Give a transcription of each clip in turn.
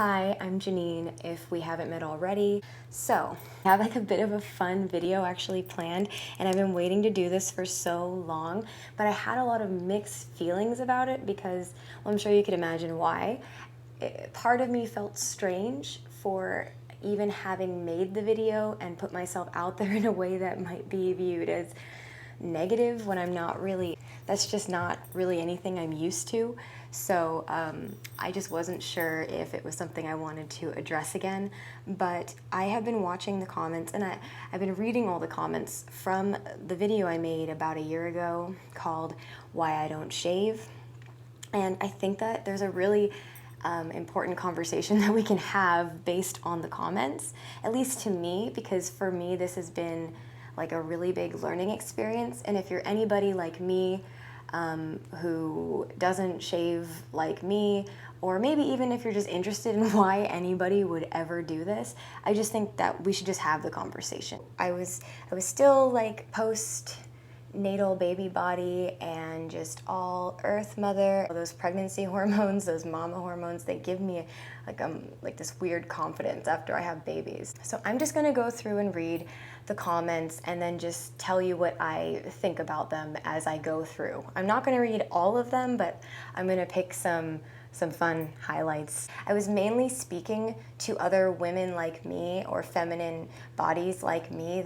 Hi, I'm Janine, if we haven't met already. So, I have like a bit of a fun video actually planned, and I've been waiting to do this for so long, but I had a lot of mixed feelings about it because, well, I'm sure you could imagine why. Part of me felt strange for even having made the video and put myself out there in a way that might be viewed as negative when I'm not really, that's just not really anything I'm used to. So I just wasn't sure if it was something I wanted to address again. But I have been watching the comments, and I've been reading all the comments from the video I made about a year ago called Why I Don't Shave. And I think that there's a really important conversation that we can have based on the comments, at least to me, because for me this has been like a really big learning experience. And if you're anybody like me who doesn't shave like me, or maybe even if you're just interested in why anybody would ever do this, I just think that we should just have the conversation. I was still like post natal baby body and just all earth mother. Those pregnancy hormones, those mama hormones, they give me like this weird confidence after I have babies. So I'm just gonna go through and read the comments and then just tell you what I think about them as I go through. I'm not gonna read all of them, but I'm gonna pick some fun highlights. I was mainly speaking to other women like me or feminine bodies like me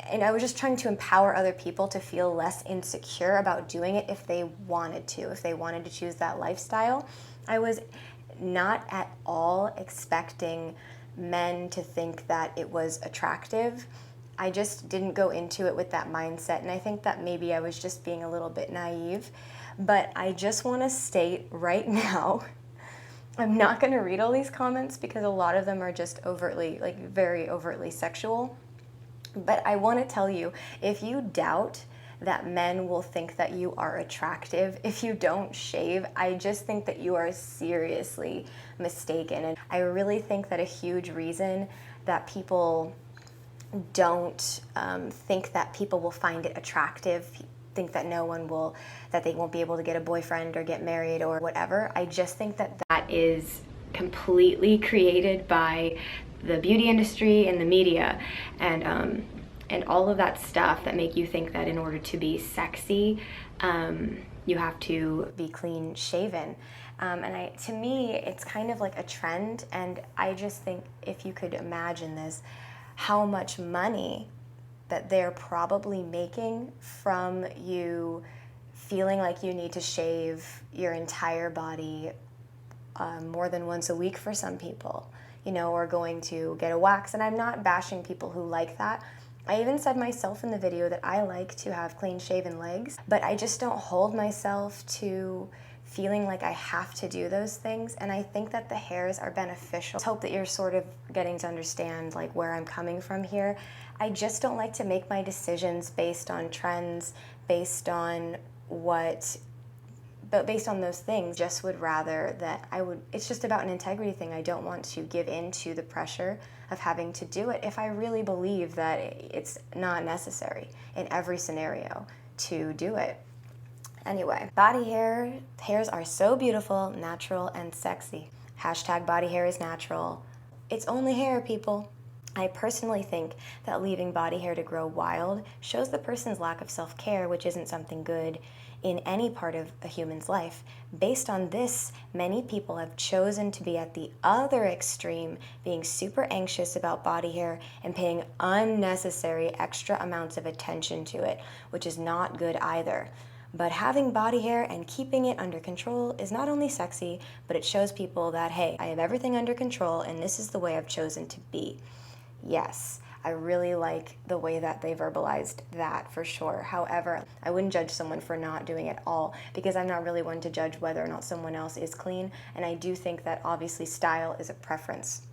and I was just trying to empower other people to feel less insecure about doing it if they wanted to choose that lifestyle. I was not at all expecting men to think that it was attractive. I just didn't go into it with that mindset, and I think that maybe I was just being a little bit naive. But I just want to state right now, I'm not going to read all these comments because a lot of them are just overtly, like very overtly sexual. But I want to tell you, if you doubt that men will think that you are attractive if you don't shave, I just think that you are seriously mistaken. And I really think that a huge reason that people don't think that people will find it attractive, think that that they won't be able to get a boyfriend or get married or whatever, I just think that that is completely created by the beauty industry and the media and all of that stuff that make you think that in order to be sexy, you have to be clean shaven. To me, it's kind of like a trend, and I just think if you could imagine this, how much money that they're probably making from you feeling like you need to shave your entire body more than once a week for some people, or going to get a wax. And I'm not bashing people who like that. I even said myself in the video that I like to have clean shaven legs, but I just don't hold myself to feeling like I have to do those things. And I think that the hairs are beneficial. I hope that you're sort of getting to understand like where I'm coming from here. I just don't like to make my decisions based on trends, based on those things. Just would rather that it's just about an integrity thing. I don't want to give in to the pressure of having to do it if I really believe that it's not necessary in every scenario to do it. Anyway, hairs are so beautiful, natural, and sexy. Hashtag body hair is natural. It's only hair, people. I personally think that leaving body hair to grow wild shows the person's lack of self-care, which isn't something good in any part of a human's life. Based on this, many people have chosen to be at the other extreme, being super anxious about body hair and paying unnecessary extra amounts of attention to it, which is not good either. But having body hair and keeping it under control is not only sexy, but it shows people that, hey, I have everything under control and this is the way I've chosen to be. Yes, I really like the way that they verbalized that for sure. However, I wouldn't judge someone for not doing it all because I'm not really one to judge whether or not someone else is clean. And I do think that obviously style is a preference,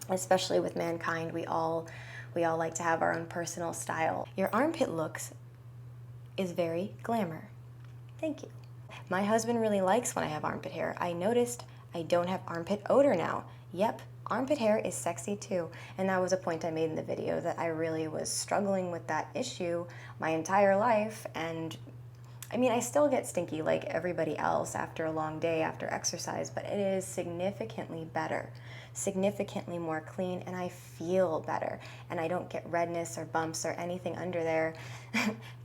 especially with mankind. We all like to have our own personal style. Your armpit looks is very glamour. Thank you. My husband really likes when I have armpit hair. I noticed I don't have armpit odor now. Yep, armpit hair is sexy too. And that was a point I made in the video, that I really was struggling with that issue my entire life, and I mean, I still get stinky like everybody else after a long day after exercise, but it is significantly better, significantly more clean, and I feel better. And I don't get redness or bumps or anything under there.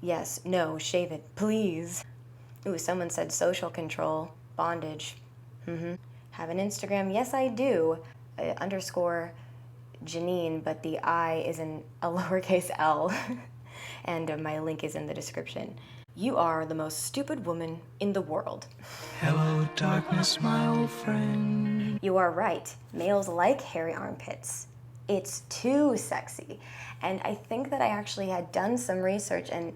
Yes, no, shave it, please. Ooh, someone said social control, bondage. Have an Instagram? Yes, I do. Underscore Janine, but the I is in a lowercase l. And my link is in the description. You are the most stupid woman in the world. Hello, darkness, my old friend. You are right. Males like hairy armpits. It's too sexy. And I think that I actually had done some research, and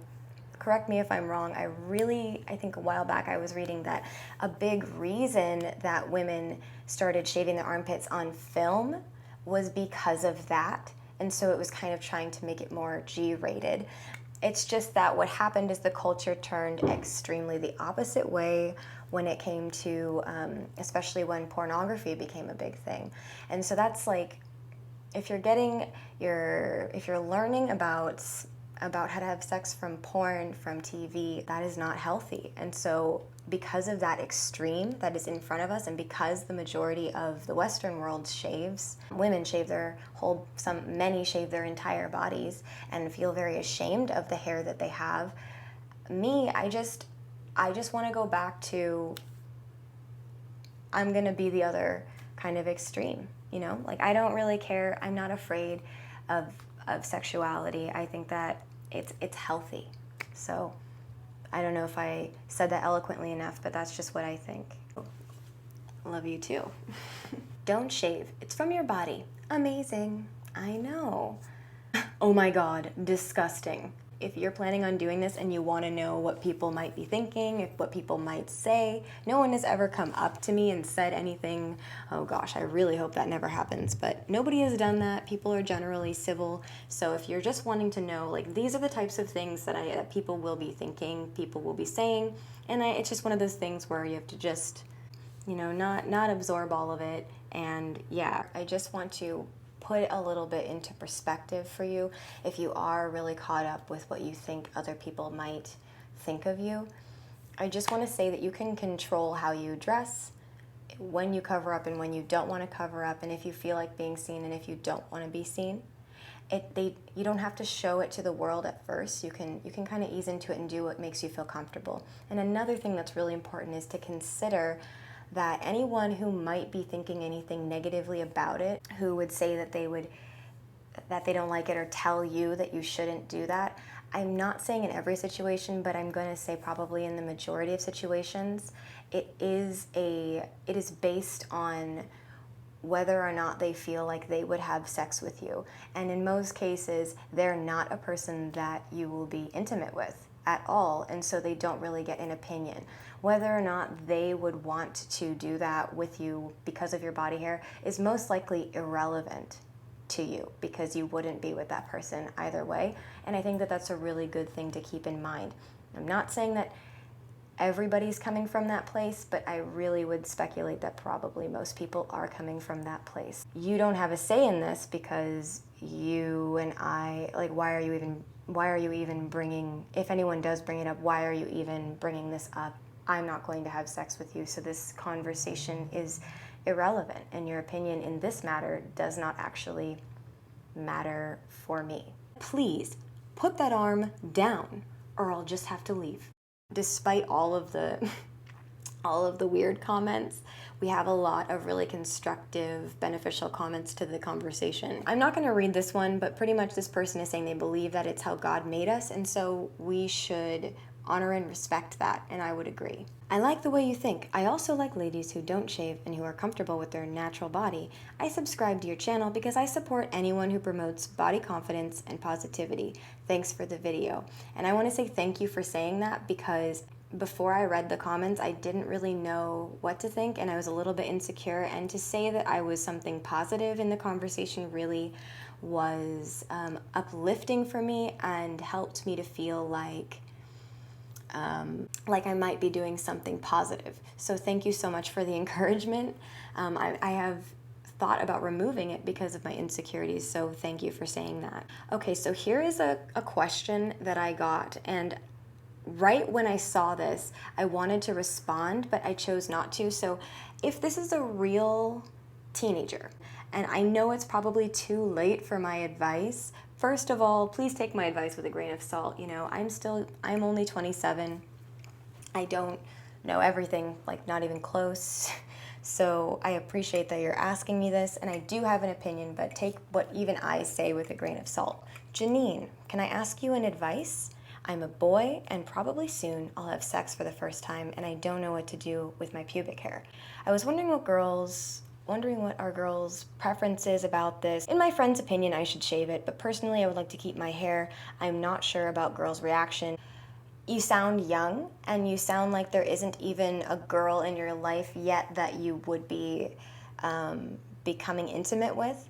correct me if I'm wrong, I think a while back I was reading that a big reason that women started shaving their armpits on film was because of that. And so it was kind of trying to make it more G-rated. It's just that what happened is the culture turned extremely the opposite way when it came to, especially when pornography became a big thing. And so that's like, if you're learning about how to have sex from porn, from TV, that is not healthy. And so because of that extreme that is in front of us, and because the majority of the Western world shaves, women shave many shave their entire bodies and feel very ashamed of the hair that they have. I just want to go back to, I'm gonna be the other kind of extreme, Like, I don't really care. I'm not afraid of sexuality. I think that it's healthy. So I don't know if I said that eloquently enough, but that's just what I think. Love you too. Don't shave. It's from your body. Amazing. I know. Oh my God, disgusting. If you're planning on doing this and you want to know what people might be thinking, what people might say, no one has ever come up to me and said anything. Oh gosh, I really hope that never happens, but nobody has done that. People are generally civil. So if you're just wanting to know, like, these are the types of things that people will be thinking, people will be saying, and it's just one of those things where you have to just, not absorb all of it. And yeah, I just want to put a little bit into perspective for you if you are really caught up with what you think other people might think of you. I just want to say that you can control how you dress, when you cover up and when you don't want to cover up, and if you feel like being seen and if you don't want to be seen. You don't have to show it to the world at first. You can kind of ease into it and do what makes you feel comfortable. And another thing that's really important is to consider that anyone who might be thinking anything negatively about it, who would say that they don't like it or tell you that you shouldn't do that, I'm not saying in every situation, but I'm going to say probably in the majority of situations, it is based on whether or not they feel like they would have sex with you. And in most cases, they're not a person that you will be intimate with at all, and so they don't really get an opinion. Whether or not they would want to do that with you because of your body hair is most likely irrelevant to you, because you wouldn't be with that person either way. And I think that that's a really good thing to keep in mind. I'm not saying that everybody's coming from that place, but I really would speculate that probably most people are coming from that place. You don't have a say in this, because you and I, like, why are you even bringing, if anyone does bring it up, why are you even bringing this up? I'm not going to have sex with you, so this conversation is irrelevant, and your opinion in this matter does not actually matter for me. Please put that arm down, or I'll just have to leave. Despite all of the weird comments, we have a lot of really constructive, beneficial comments to the conversation. I'm not going to read this one, but pretty much this person is saying they believe that it's how God made us, and so we should honor and respect that, and I would agree. I like the way you think. I also like ladies who don't shave and who are comfortable with their natural body. I subscribe to your channel because I support anyone who promotes body confidence and positivity. Thanks for the video. And I want to say thank you for saying that, because before I read the comments, I didn't really know what to think, and I was a little bit insecure, and to say that I was something positive in the conversation really was uplifting for me and helped me to feel like I might be doing something positive. So thank you so much for the encouragement. I have thought about removing it because of my insecurities, so thank you for saying that. Okay, so here is a question that I got, and right when I saw this, I wanted to respond, but I chose not to. So if this is a real teenager, and I know it's probably too late for my advice, first of all, please take my advice with a grain of salt. You know, I'm only 27. I don't know everything, like not even close. So I appreciate that you're asking me this, and I do have an opinion, but take what even I say with a grain of salt. Janine, can I ask you an advice? I'm a boy, and probably soon I'll have sex for the first time, and I don't know what to do with my pubic hair. I was wondering what our girls' preference is about this. In my friend's opinion, I should shave it, but personally I would like to keep my hair. I'm not sure about girls' reaction. You sound young, and you sound like there isn't even a girl in your life yet that you would be becoming intimate with.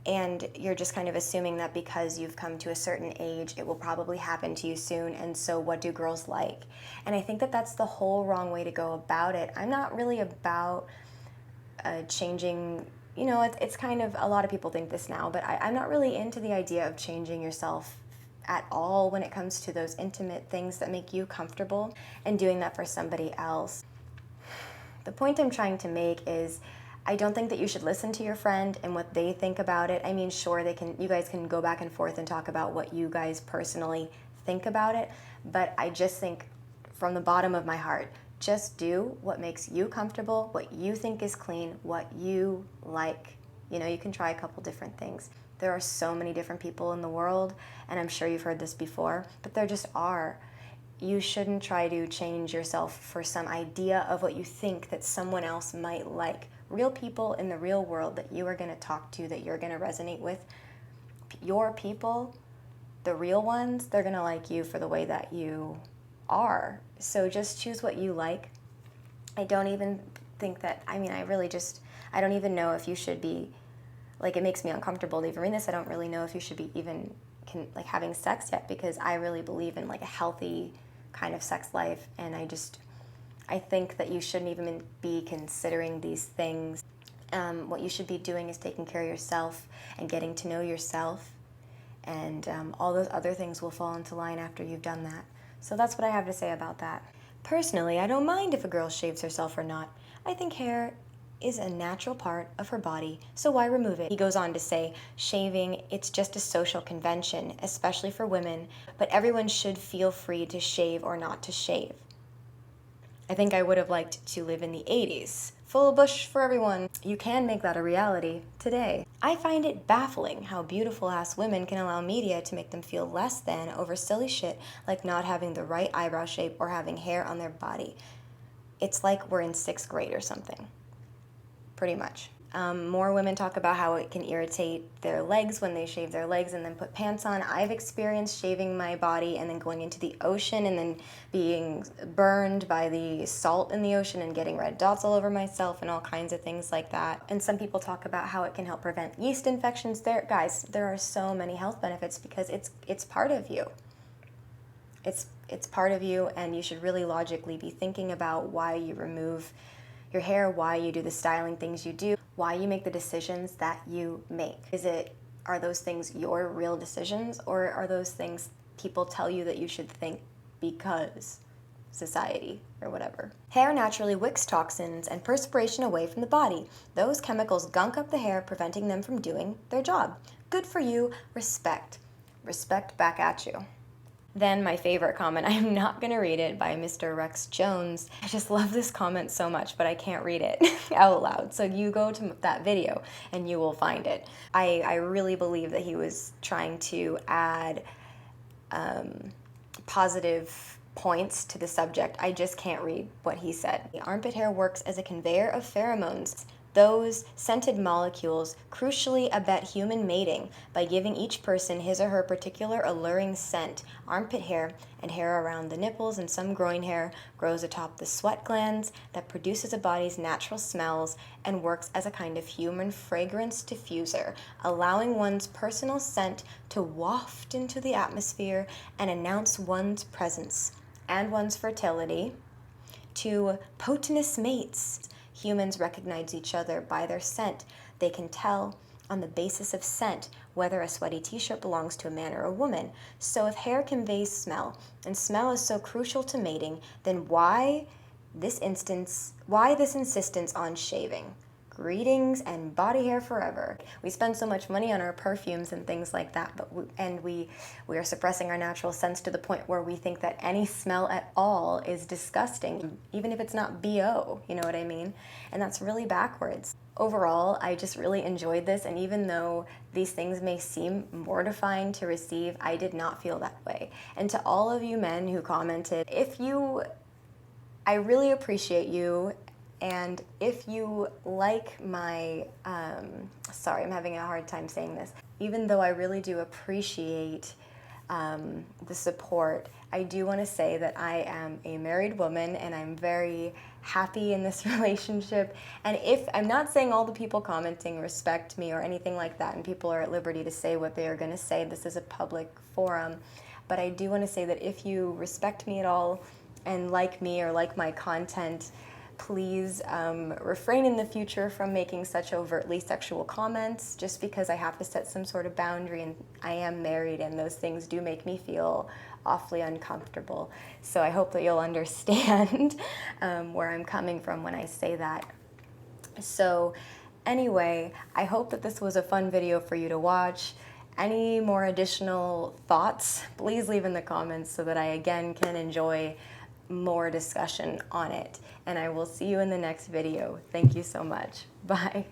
And you're just kind of assuming that because you've come to a certain age, it will probably happen to you soon, and so what do girls like? And I think that that's the whole wrong way to go about it. I'm not really about changing, you know, it's kind of, a lot of people think this now, but I'm not really into the idea of changing yourself at all when it comes to those intimate things that make you comfortable and doing that for somebody else. The point I'm trying to make is I don't think that you should listen to your friend and what they think about it. I mean, sure, you guys can go back and forth and talk about what you guys personally think about it, but I just think from the bottom of my heart, just do what makes you comfortable, what you think is clean, what you like. You know, you can try a couple different things. There are so many different people in the world, and I'm sure you've heard this before, but there just are. You shouldn't try to change yourself for some idea of what you think that someone else might like. Real people in the real world that you are going to talk to, that you're going to resonate with, your people, the real ones, they're going to like you for the way that you are. So just choose what you like. I don't even think that, I don't even know if you should be, like, it makes me uncomfortable to even read this. I don't really know if you should be even having sex yet, because I really believe in like a healthy kind of sex life, and I think that you shouldn't even be considering these things. What you should be doing is taking care of yourself and getting to know yourself, and all those other things will fall into line after you've done that. So that's what I have to say about that. Personally, I don't mind if a girl shaves herself or not. I think hair is a natural part of her body, so why remove it? He goes on to say, shaving, it's just a social convention, especially for women, but everyone should feel free to shave or not to shave. I think I would have liked to live in the 80s. Full bush for everyone. You can make that a reality today. I find it baffling how beautiful-ass women can allow media to make them feel less than over silly shit like not having the right eyebrow shape or having hair on their body. It's like we're in 6th grade or something. Pretty much. More women talk about how it can irritate their legs when they shave their legs and then put pants on. I've experienced shaving my body and then going into the ocean and then being burned by the salt in the ocean and getting red dots all over myself and all kinds of things like that. And some people talk about how it can help prevent yeast infections. Guys, there are so many health benefits because it's part of you. It's part of you, and you should really logically be thinking about why you remove your hair, why you do the styling things you do, why you make the decisions that you make. Are those things your real decisions, or are those things people tell you that you should think because society or whatever? Hair naturally wicks toxins and perspiration away from the body. Those chemicals gunk up the hair, preventing them from doing their job. Good for you. Respect. Respect back at you. Then my favorite comment, I'm not going to read it, by Mr. Rex Jones. I just love this comment so much, but I can't read it out loud. So you go to that video and you will find it. I really believe that he was trying to add positive points to the subject. I just can't read what he said. The armpit hair works as a conveyor of pheromones. Those scented molecules crucially abet human mating by giving each person his or her particular alluring scent. Armpit hair and hair around the nipples and some groin hair grows atop the sweat glands that produces a body's natural smells and works as a kind of human fragrance diffuser, allowing one's personal scent to waft into the atmosphere and announce one's presence and one's fertility to potonous mates. Humans recognize each other by their scent. They can tell on the basis of scent, whether a sweaty t-shirt belongs to a man or a woman. So if hair conveys smell, and smell is so crucial to mating, then why this insistence on shaving? Greetings and body hair forever. We spend so much money on our perfumes and things like that, but we are suppressing our natural sense to the point where we think that any smell at all is disgusting, even if it's not BO, you know what I mean? And that's really backwards. Overall, I just really enjoyed this, and even though these things may seem mortifying to receive, I did not feel that way. And to all of you men who commented, I really appreciate you. And if you like my, sorry, I'm having a hard time saying this. Even though I really do appreciate the support, I do want to say that I am a married woman and I'm very happy in this relationship. And if I'm not saying all the people commenting respect me or anything like that, and people are at liberty to say what they are going to say, this is a public forum. But I do want to say that if you respect me at all and like me or like my content, please refrain in the future from making such overtly sexual comments, just because I have to set some sort of boundary, and I am married and those things do make me feel awfully uncomfortable. So I hope that you'll understand where I'm coming from when I say that. So anyway, I hope that this was a fun video for you to watch. Any more additional thoughts, please leave in the comments so that I again can enjoy more discussion on it. And I will see you in the next video. Thank you so much. Bye.